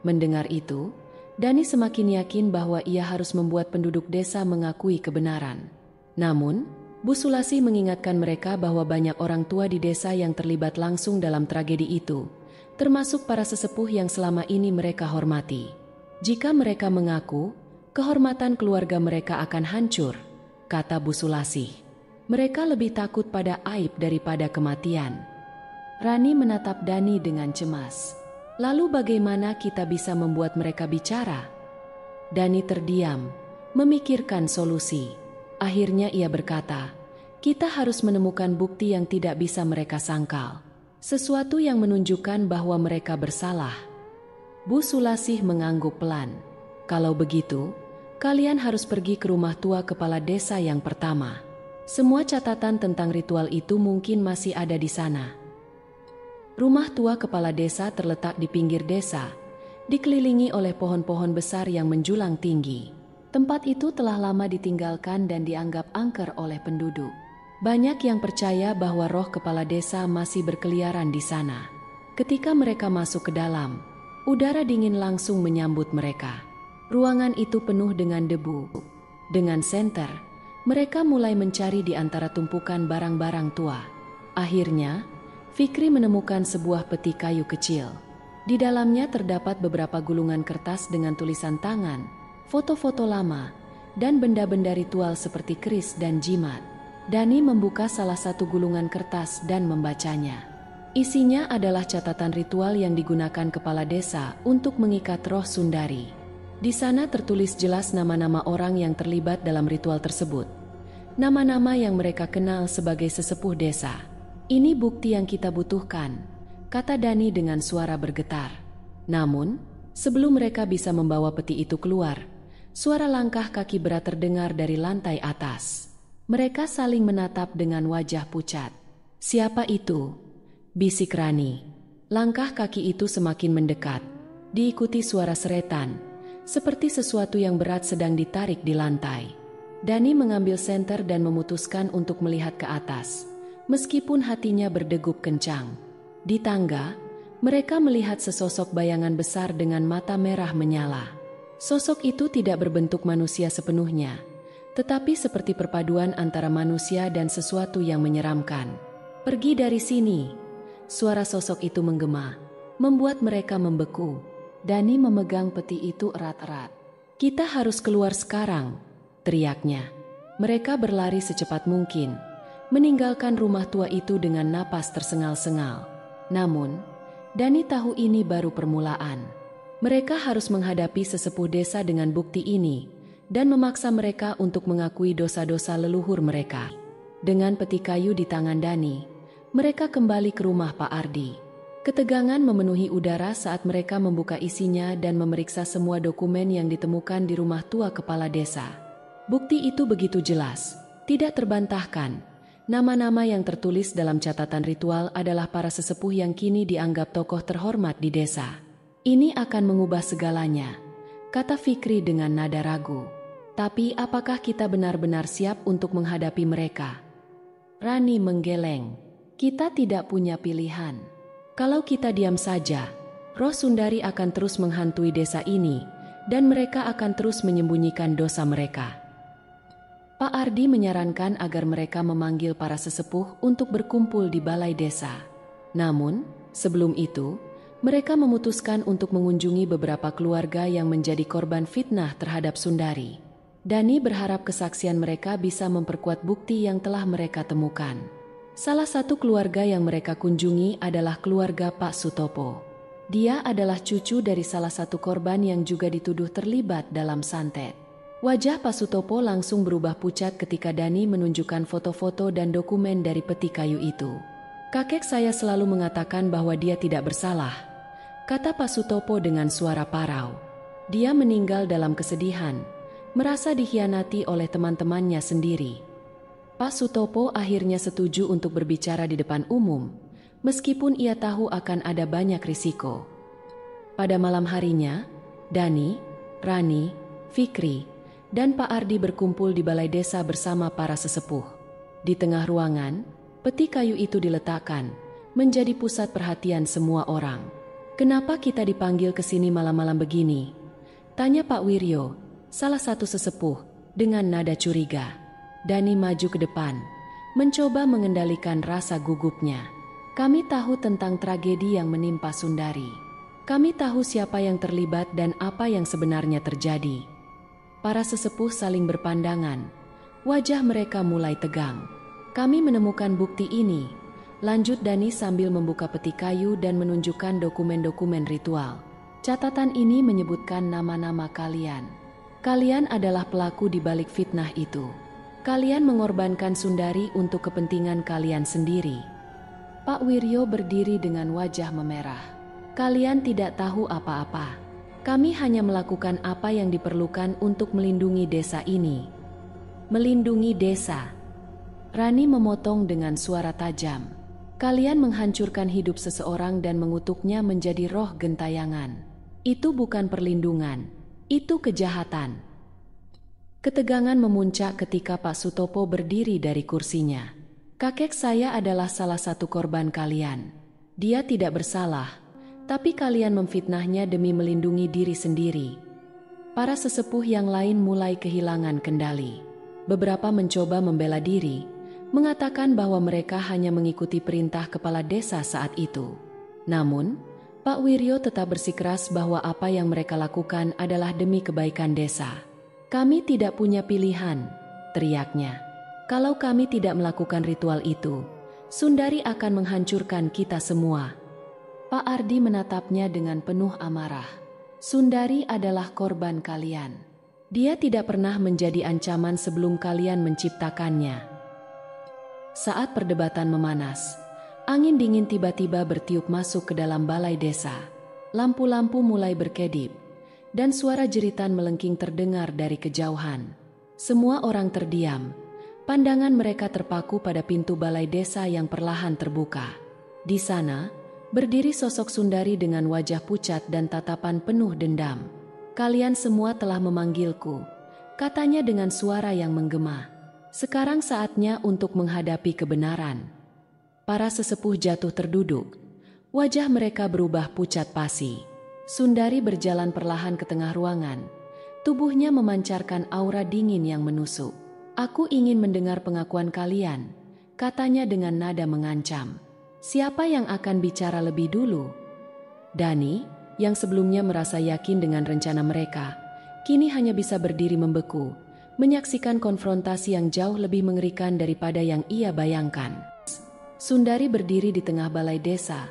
A: Mendengar itu, Dani semakin yakin bahwa ia harus membuat penduduk desa mengakui kebenaran. Namun, Bu Sulasih mengingatkan mereka bahwa banyak orang tua di desa yang terlibat langsung dalam tragedi itu, termasuk para sesepuh yang selama ini mereka hormati. Jika mereka mengaku, kehormatan keluarga mereka akan hancur, kata Bu Sulasih. Mereka lebih takut pada aib daripada kematian. Rani menatap Dani dengan cemas. Lalu bagaimana kita bisa membuat mereka bicara? Dani terdiam, memikirkan solusi. Akhirnya ia berkata, kita harus menemukan bukti yang tidak bisa mereka sangkal. Sesuatu yang menunjukkan bahwa mereka bersalah. Bu Sulasih mengangguk pelan. Kalau begitu, kalian harus pergi ke rumah tua kepala desa yang pertama. Semua catatan tentang ritual itu mungkin masih ada di sana. Rumah tua kepala desa terletak di pinggir desa, dikelilingi oleh pohon-pohon besar yang menjulang tinggi. Tempat itu telah lama ditinggalkan dan dianggap angker oleh penduduk. Banyak yang percaya bahwa roh kepala desa masih berkeliaran di sana. Ketika mereka masuk ke dalam, udara dingin langsung menyambut mereka. Ruangan itu penuh dengan debu. Dengan senter, mereka mulai mencari di antara tumpukan barang-barang tua. Akhirnya, Fikri menemukan sebuah peti kayu kecil. Di dalamnya terdapat beberapa gulungan kertas dengan tulisan tangan, foto-foto lama, dan benda-benda ritual seperti keris dan jimat. Dani membuka salah satu gulungan kertas dan membacanya. Isinya adalah catatan ritual yang digunakan kepala desa untuk mengikat roh Sundari. Di sana tertulis jelas nama-nama orang yang terlibat dalam ritual tersebut. Nama-nama yang mereka kenal sebagai sesepuh desa. Ini bukti yang kita butuhkan, kata Dani dengan suara bergetar. Namun, sebelum mereka bisa membawa peti itu keluar, suara langkah kaki berat terdengar dari lantai atas. Mereka saling menatap dengan wajah pucat. Siapa itu? Bisik Rani. Langkah kaki itu semakin mendekat, diikuti suara seretan, seperti sesuatu yang berat sedang ditarik di lantai. Dani mengambil senter dan memutuskan untuk melihat ke atas, meskipun hatinya berdegup kencang. Di tangga, mereka melihat sesosok bayangan besar dengan mata merah menyala. Sosok itu tidak berbentuk manusia sepenuhnya, tetapi seperti perpaduan antara manusia dan sesuatu yang menyeramkan. Pergi dari sini. Suara sosok itu menggema, membuat mereka membeku. Dani memegang peti itu erat-erat. Kita harus keluar sekarang, teriaknya. Mereka berlari secepat mungkin, meninggalkan rumah tua itu dengan napas tersengal-sengal. Namun, Dani tahu ini baru permulaan. Mereka harus menghadapi sesepuh desa dengan bukti ini, dan memaksa mereka untuk mengakui dosa-dosa leluhur mereka. Dengan peti kayu di tangan Dani, mereka kembali ke rumah Pak Ardi. Ketegangan memenuhi udara saat mereka membuka isinya dan memeriksa semua dokumen yang ditemukan di rumah tua kepala desa. Bukti itu begitu jelas, tidak terbantahkan. Nama-nama yang tertulis dalam catatan ritual adalah para sesepuh yang kini dianggap tokoh terhormat di desa. Ini akan mengubah segalanya, kata Fikri dengan nada ragu. Tapi apakah kita benar-benar siap untuk menghadapi mereka? Rani menggeleng. Kita tidak punya pilihan. Kalau kita diam saja, roh Sundari akan terus menghantui desa ini, dan mereka akan terus menyembunyikan dosa mereka. Pak Ardi menyarankan agar mereka memanggil para sesepuh untuk berkumpul di balai desa. Namun, sebelum itu, mereka memutuskan untuk mengunjungi beberapa keluarga yang menjadi korban fitnah terhadap Sundari. Dani berharap kesaksian mereka bisa memperkuat bukti yang telah mereka temukan. Salah satu keluarga yang mereka kunjungi adalah keluarga Pak Sutopo. Dia adalah cucu dari salah satu korban yang juga dituduh terlibat dalam santet. Wajah Pak Sutopo langsung berubah pucat ketika Dani menunjukkan foto-foto dan dokumen dari peti kayu itu. Kakek saya selalu mengatakan bahwa dia tidak bersalah, kata Pak Sutopo dengan suara parau. Dia meninggal dalam kesedihan, merasa dikhianati oleh teman-temannya sendiri. Pak Sutopo akhirnya setuju untuk berbicara di depan umum, meskipun ia tahu akan ada banyak risiko. Pada malam harinya, Dani, Rani, Fikri, dan Pak Ardi berkumpul di balai desa bersama para sesepuh. Di tengah ruangan, peti kayu itu diletakkan, menjadi pusat perhatian semua orang. Kenapa kita dipanggil ke sini malam-malam begini? Tanya Pak Wiryo, salah satu sesepuh, dengan nada curiga. Dani maju ke depan, mencoba mengendalikan rasa gugupnya. Kami tahu tentang tragedi yang menimpa Sundari. Kami tahu siapa yang terlibat dan apa yang sebenarnya terjadi. Para sesepuh saling berpandangan. Wajah mereka mulai tegang. Kami menemukan bukti ini, lanjut Dani sambil membuka peti kayu dan menunjukkan dokumen-dokumen ritual. Catatan ini menyebutkan nama-nama kalian. Kalian adalah pelaku di balik fitnah itu. Kalian mengorbankan Sundari untuk kepentingan kalian sendiri. Pak Wiryo berdiri dengan wajah memerah. Kalian tidak tahu apa-apa. Kami hanya melakukan apa yang diperlukan untuk melindungi desa ini. Melindungi desa. Rani memotong dengan suara tajam. Kalian menghancurkan hidup seseorang dan mengutuknya menjadi roh gentayangan. Itu bukan perlindungan, itu kejahatan. Ketegangan memuncak ketika Pak Sutopo berdiri dari kursinya. Kakek saya adalah salah satu korban kalian. Dia tidak bersalah, tapi kalian memfitnahnya demi melindungi diri sendiri. Para sesepuh yang lain mulai kehilangan kendali. Beberapa mencoba membela diri, mengatakan bahwa mereka hanya mengikuti perintah kepala desa saat itu. Namun, Pak Wiryo tetap bersikeras bahwa apa yang mereka lakukan adalah demi kebaikan desa. Kami tidak punya pilihan, teriaknya. Kalau kami tidak melakukan ritual itu, Sundari akan menghancurkan kita semua. Pak Ardi menatapnya dengan penuh amarah. Sundari adalah korban kalian. Dia tidak pernah menjadi ancaman sebelum kalian menciptakannya. Saat perdebatan memanas, angin dingin tiba-tiba bertiup masuk ke dalam balai desa. Lampu-lampu mulai berkedip, dan suara jeritan melengking terdengar dari kejauhan. Semua orang terdiam. Pandangan mereka terpaku pada pintu balai desa yang perlahan terbuka. Di sana, berdiri sosok Sundari dengan wajah pucat dan tatapan penuh dendam. Kalian semua telah memanggilku, katanya dengan suara yang menggema. Sekarang saatnya untuk menghadapi kebenaran. Para sesepuh jatuh terduduk. Wajah mereka berubah pucat pasi. Sundari berjalan perlahan ke tengah ruangan. Tubuhnya memancarkan aura dingin yang menusuk. Aku ingin mendengar pengakuan kalian, katanya dengan nada mengancam. Siapa yang akan bicara lebih dulu? Dani, yang sebelumnya merasa yakin dengan rencana mereka, kini hanya bisa berdiri membeku, menyaksikan konfrontasi yang jauh lebih mengerikan daripada yang ia bayangkan. Sundari berdiri di tengah balai desa,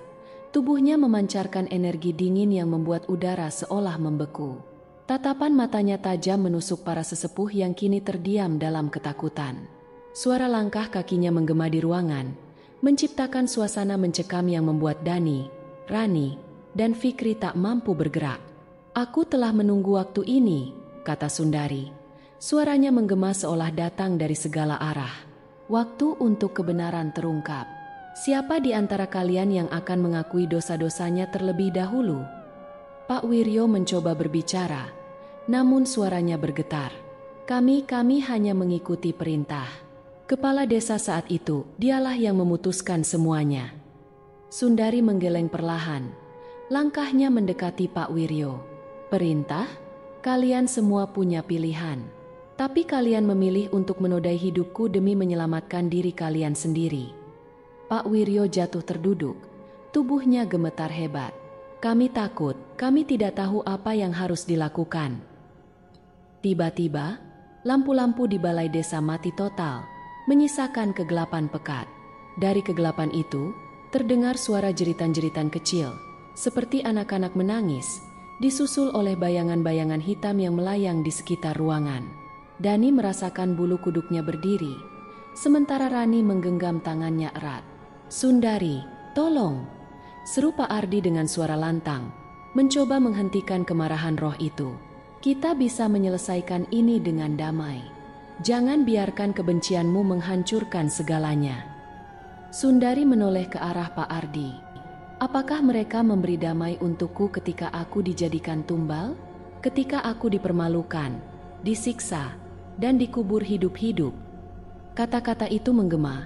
A: tubuhnya memancarkan energi dingin yang membuat udara seolah membeku. Tatapan matanya tajam menusuk para sesepuh yang kini terdiam dalam ketakutan. Suara langkah kakinya menggema di ruangan, menciptakan suasana mencekam yang membuat Dani, Rani, dan Fikri tak mampu bergerak. Aku telah menunggu waktu ini, kata Sundari. Suaranya menggema seolah datang dari segala arah. Waktu untuk kebenaran terungkap. Siapa di antara kalian yang akan mengakui dosa-dosanya terlebih dahulu? Pak Wiryo mencoba berbicara, namun suaranya bergetar. Kami hanya mengikuti perintah. Kepala desa saat itu, dialah yang memutuskan semuanya. Sundari menggeleng perlahan. Langkahnya mendekati Pak Wiryo. Perintah? Kalian semua punya pilihan. Tapi kalian memilih untuk menodai hidupku demi menyelamatkan diri kalian sendiri. Pak Wiryo jatuh terduduk. Tubuhnya gemetar hebat. Kami takut, kami tidak tahu apa yang harus dilakukan. Tiba-tiba, lampu-lampu di balai desa mati total, menyisakan kegelapan pekat. Dari kegelapan itu, terdengar suara jeritan-jeritan kecil, seperti anak-anak menangis, disusul oleh bayangan-bayangan hitam yang melayang di sekitar ruangan. Dani merasakan bulu kuduknya berdiri, sementara Rani menggenggam tangannya erat. Sundari, tolong! Seru Pak Ardi dengan suara lantang, mencoba menghentikan kemarahan roh itu. Kita bisa menyelesaikan ini dengan damai. Jangan biarkan kebencianmu menghancurkan segalanya. Sundari menoleh ke arah Pak Ardi. Apakah mereka memberi damai untukku ketika aku dijadikan tumbal? Ketika aku dipermalukan, disiksa, dan dikubur hidup-hidup? Kata-kata itu menggema,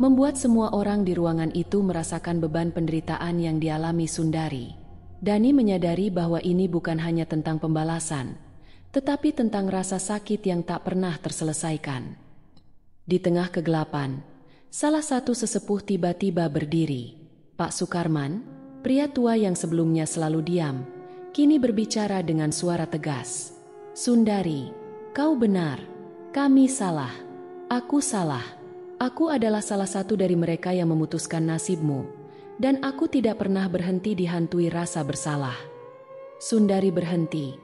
A: membuat semua orang di ruangan itu merasakan beban penderitaan yang dialami Sundari. Dani menyadari bahwa ini bukan hanya tentang pembalasan, tetapi tentang rasa sakit yang tak pernah terselesaikan. Di tengah kegelapan, salah satu sesepuh tiba-tiba berdiri. Pak Sukarman, Pria tua yang sebelumnya selalu diam, kini berbicara dengan suara tegas. Sundari, kau benar. Kami salah. Aku salah. Aku adalah salah satu dari mereka yang memutuskan nasibmu, dan aku tidak pernah berhenti dihantui rasa bersalah. Sundari berhenti.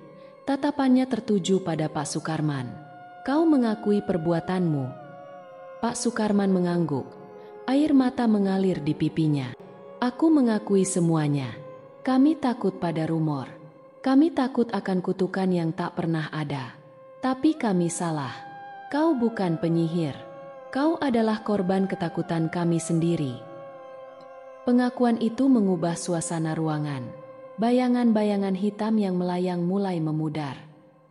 A: Tatapannya tertuju pada Pak Sukarman. Kau mengakui perbuatanmu. Pak Sukarman mengangguk. Air mata mengalir di pipinya. Aku mengakui semuanya. Kami takut pada rumor. Kami takut akan kutukan yang tak pernah ada. Tapi kami salah. Kau bukan penyihir. Kau adalah korban ketakutan kami sendiri. Pengakuan itu mengubah suasana ruangan. Bayangan-bayangan hitam yang melayang mulai memudar.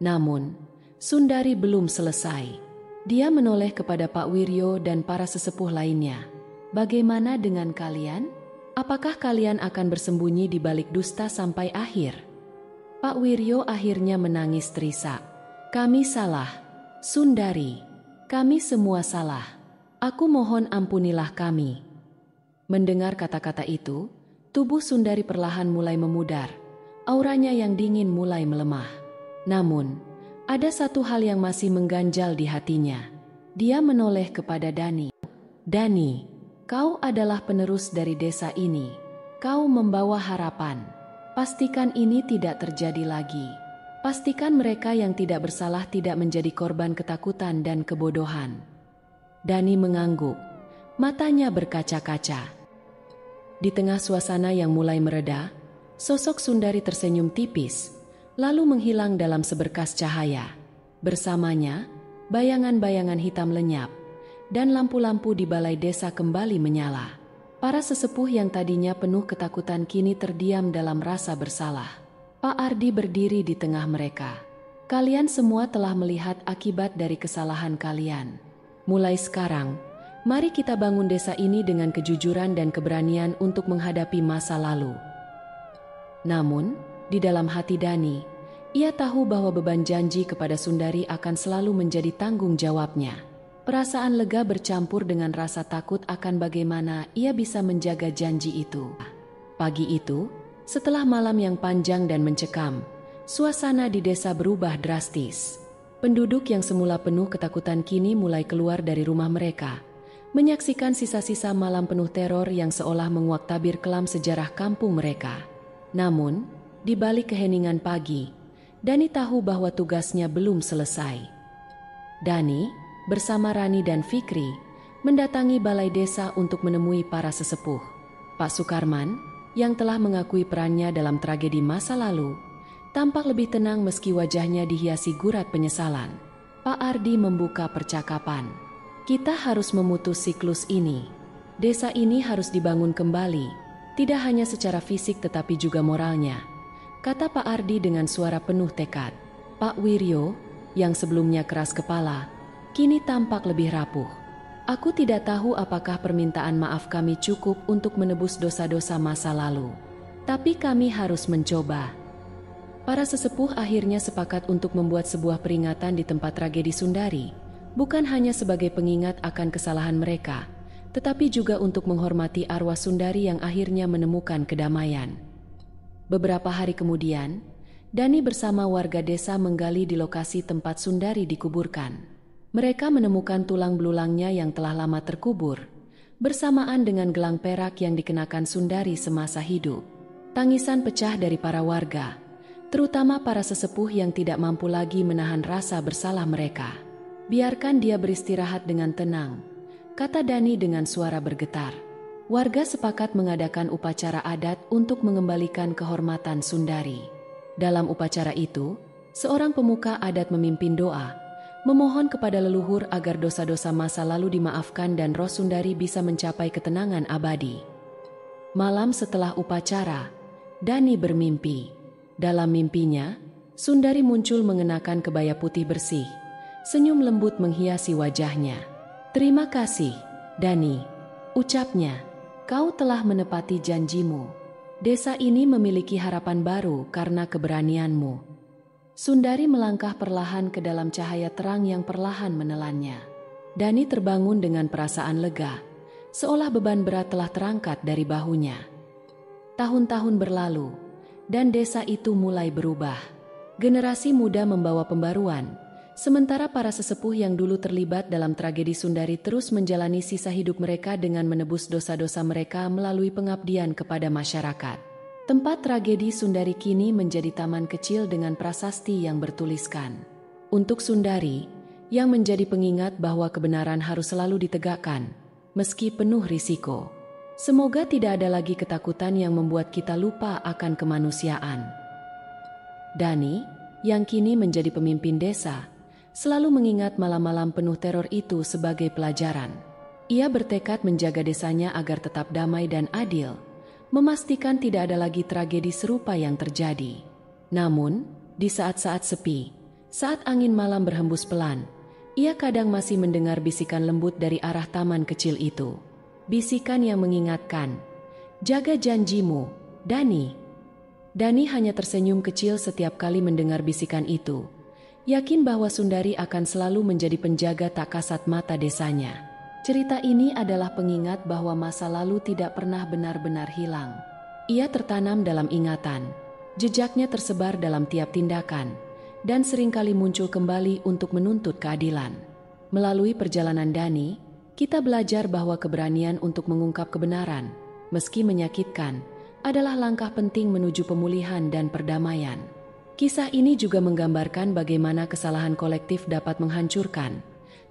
A: Namun, Sundari belum selesai. Dia menoleh kepada Pak Wiryo dan para sesepuh lainnya. Bagaimana dengan kalian? Apakah kalian akan bersembunyi di balik dusta sampai akhir? Pak Wiryo akhirnya menangis terisak. Kami salah, Sundari. Kami semua salah. Aku mohon ampunilah kami. Mendengar kata-kata itu, tubuh Sundari perlahan mulai memudar. Auranya yang dingin mulai melemah. Namun, ada satu hal yang masih mengganjal di hatinya. Dia menoleh kepada Dani. Dani, kau adalah penerus dari desa ini. Kau membawa harapan. Pastikan ini tidak terjadi lagi. Pastikan mereka yang tidak bersalah tidak menjadi korban ketakutan dan kebodohan. Dani mengangguk. Matanya berkaca-kaca. Di tengah suasana yang mulai mereda, sosok Sundari tersenyum tipis, lalu menghilang dalam seberkas cahaya. Bersamanya, bayangan-bayangan hitam lenyap, dan lampu-lampu di balai desa kembali menyala. Para sesepuh yang tadinya penuh ketakutan kini terdiam dalam rasa bersalah. Pak Ardi berdiri di tengah mereka. Kalian semua telah melihat akibat dari kesalahan kalian. Mulai sekarang, mari kita bangun desa ini dengan kejujuran dan keberanian untuk menghadapi masa lalu. Namun, di dalam hati Dani, ia tahu bahwa beban janji kepada Sundari akan selalu menjadi tanggung jawabnya. Perasaan lega bercampur dengan rasa takut akan bagaimana ia bisa menjaga janji itu. Pagi itu, setelah malam yang panjang dan mencekam, suasana di desa berubah drastis. Penduduk yang semula penuh ketakutan kini mulai keluar dari rumah mereka, menyaksikan sisa-sisa malam penuh teror yang seolah menguak tabir kelam sejarah kampung mereka. Namun, di balik keheningan pagi, Dani tahu bahwa tugasnya belum selesai. Dani, bersama Rani dan Fikri, mendatangi balai desa untuk menemui para sesepuh. Pak Sukarman, yang telah mengakui perannya dalam tragedi masa lalu, tampak lebih tenang meski wajahnya dihiasi gurat penyesalan. Pak Ardi membuka percakapan. Kita harus memutus siklus ini. Desa ini harus dibangun kembali, tidak hanya secara fisik tetapi juga moralnya, kata Pak Ardi dengan suara penuh tekad. Pak Wiryo, yang sebelumnya keras kepala, kini tampak lebih rapuh. Aku tidak tahu apakah permintaan maaf kami cukup untuk menebus dosa-dosa masa lalu. Tapi kami harus mencoba. Para sesepuh akhirnya sepakat untuk membuat sebuah peringatan di tempat tragedi Sundari, bukan hanya sebagai pengingat akan kesalahan mereka, tetapi juga untuk menghormati arwah Sundari yang akhirnya menemukan kedamaian. Beberapa hari kemudian, Dani bersama warga desa menggali di lokasi tempat Sundari dikuburkan. Mereka menemukan tulang belulangnya yang telah lama terkubur, bersamaan dengan gelang perak yang dikenakan Sundari semasa hidup. Tangisan pecah dari para warga, terutama para sesepuh yang tidak mampu lagi menahan rasa bersalah mereka. Biarkan dia beristirahat dengan tenang, kata Dani dengan suara bergetar. Warga sepakat mengadakan upacara adat untuk mengembalikan kehormatan Sundari. Dalam upacara itu, seorang pemuka adat memimpin doa, memohon kepada leluhur agar dosa-dosa masa lalu dimaafkan dan roh Sundari bisa mencapai ketenangan abadi. Malam setelah upacara, Dani bermimpi. Dalam mimpinya, Sundari muncul mengenakan kebaya putih bersih. Senyum lembut menghiasi wajahnya. Terima kasih, Dani, ucapnya. Kau telah menepati janjimu. Desa ini memiliki harapan baru karena keberanianmu. Sundari melangkah perlahan ke dalam cahaya terang yang perlahan menelannya. Dani terbangun dengan perasaan lega, seolah beban berat telah terangkat dari bahunya. Tahun-tahun berlalu, dan desa itu mulai berubah. Generasi muda membawa pembaruan, sementara para sesepuh yang dulu terlibat dalam tragedi Sundari terus menjalani sisa hidup mereka dengan menebus dosa-dosa mereka melalui pengabdian kepada masyarakat. Tempat tragedi Sundari kini menjadi taman kecil dengan prasasti yang bertuliskan, "Untuk Sundari," yang menjadi pengingat bahwa kebenaran harus selalu ditegakkan, meski penuh risiko. Semoga tidak ada lagi ketakutan yang membuat kita lupa akan kemanusiaan. Dani, yang kini menjadi pemimpin desa, selalu mengingat malam-malam penuh teror itu sebagai pelajaran. Ia bertekad menjaga desanya agar tetap damai dan adil, memastikan tidak ada lagi tragedi serupa yang terjadi. Namun, di saat-saat sepi, saat angin malam berhembus pelan, ia kadang masih mendengar bisikan lembut dari arah taman kecil itu. Bisikan yang mengingatkan, "Jaga janjimu, Dani." Dani hanya tersenyum kecil setiap kali mendengar bisikan itu, yakin bahwa Sundari akan selalu menjadi penjaga tak kasat mata desanya. Cerita ini adalah pengingat bahwa masa lalu tidak pernah benar-benar hilang. Ia tertanam dalam ingatan, jejaknya tersebar dalam tiap tindakan, dan seringkali muncul kembali untuk menuntut keadilan. Melalui perjalanan Dani, kita belajar bahwa keberanian untuk mengungkap kebenaran, meski menyakitkan, adalah langkah penting menuju pemulihan dan perdamaian. Kisah ini juga menggambarkan bagaimana kesalahan kolektif dapat menghancurkan,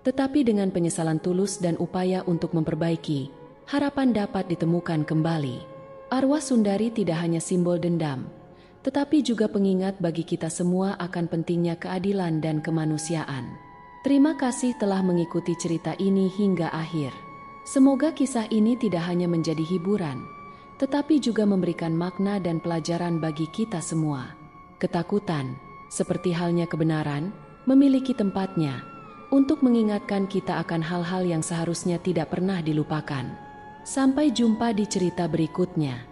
A: tetapi dengan penyesalan tulus dan upaya untuk memperbaiki, harapan dapat ditemukan kembali. Arwah Sundari tidak hanya simbol dendam, tetapi juga pengingat bagi kita semua akan pentingnya keadilan dan kemanusiaan. Terima kasih telah mengikuti cerita ini hingga akhir. Semoga kisah ini tidak hanya menjadi hiburan, tetapi juga memberikan makna dan pelajaran bagi kita semua. Ketakutan, seperti halnya kebenaran, memiliki tempatnya untuk mengingatkan kita akan hal-hal yang seharusnya tidak pernah dilupakan. Sampai jumpa di cerita berikutnya.